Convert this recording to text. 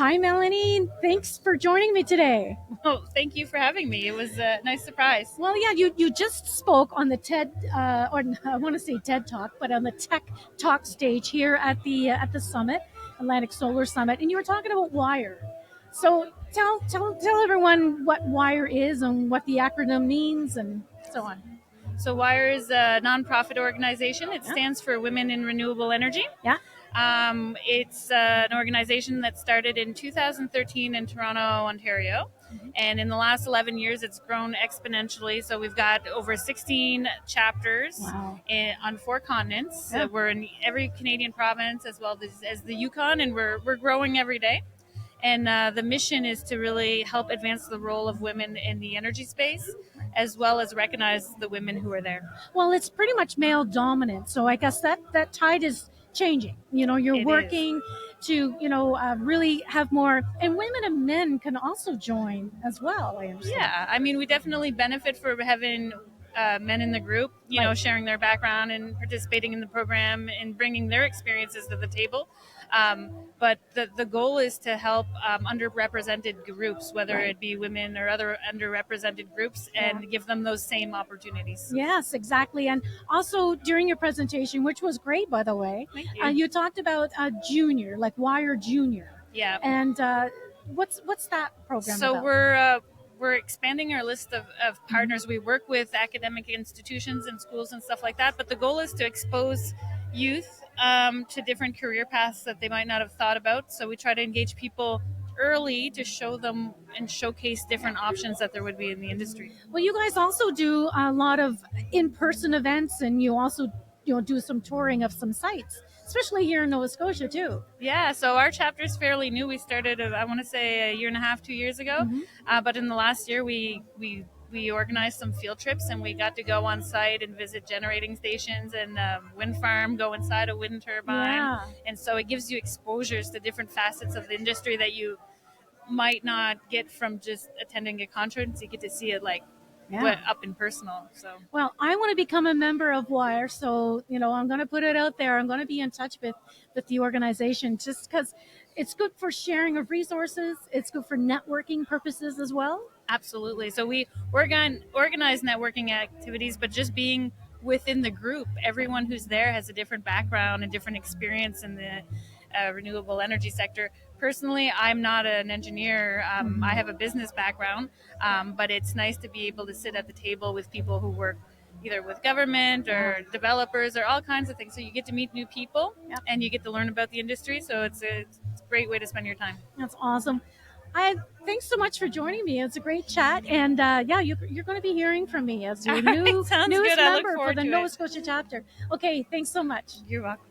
Hi, Melanie. Thanks for joining me today. Oh, thank you for having me. It was a nice surprise. Well, yeah, you just spoke on the TED, or I want to say TED Talk, but on the Tech Talk stage here at the summit, Atlantic Solar Summit, and you were talking about WiRE. So tell everyone what WiRE is and what the acronym means and so on. So WiRE is a nonprofit organization. It Yeah. stands for Women in Renewable Energy. Yeah. It's an organization that started in 2013 in Toronto, Ontario. And in the last 11 years, it's grown exponentially. So we've got over 16 chapters Wow. on 4 continents. Yeah. We're in every Canadian province as well as the Yukon, and we're growing every day. And the mission is to really help advance the role of women in the energy space, as well as recognize the women who are there. Well, it's pretty much male dominant, so I guess that tide is changing. You're It is. working to really have more, and women and men can also join as well. I understand. Yeah, I mean, we definitely benefit for having men in the group, Right. sharing their background and participating in the program and bringing their experiences to the table. But the goal is to help underrepresented groups, whether Right. it be women or other underrepresented groups, and give them those same opportunities. Yes, exactly. And also during your presentation, which was great, by the way, Thank you. you talked about junior, like WiRE Junior. Yeah. And what's that program So about? we're expanding our list of partners. We work with academic institutions and schools and stuff like that. But the goal is to expose youth to different career paths that they might not have thought about. So we try to engage people early to show them and showcase different options that there would be in the industry. Well, you guys also do a lot of in-person events, and you also do some touring of some sites, especially here in Nova Scotia too. Yeah, so our chapter is fairly new. We started, I want to say, a year and a half, 2 years ago. But in the last year, we organized some field trips, and we got to go on site and visit generating stations and wind farm, go inside a wind turbine. Yeah. And so it gives you exposures to different facets of the industry that you might not get from just attending a conference. You get to see it up and personal. So Well, I want to become a member of WiRE, so I'm going to put it out there. I'm going to be in touch with the organization just because it's good for sharing of resources. It's good for networking purposes as well. absolutely. So we organize networking activities, but just being within the group, everyone who's there has a different background and different experience in the renewable energy sector. Personally, I'm not an engineer. I have a business background, but it's nice to be able to sit at the table with people who work either with government or developers or all kinds of things. So you get to meet new people and you get to learn about the industry. So it's a great way to spend your time. That's awesome. Thanks so much for joining me. It's a great chat, and you're going to be hearing from me as your All right, new sounds newest good. I look member for forward the to Nova it. Scotia chapter. Okay, thanks so much. You're welcome.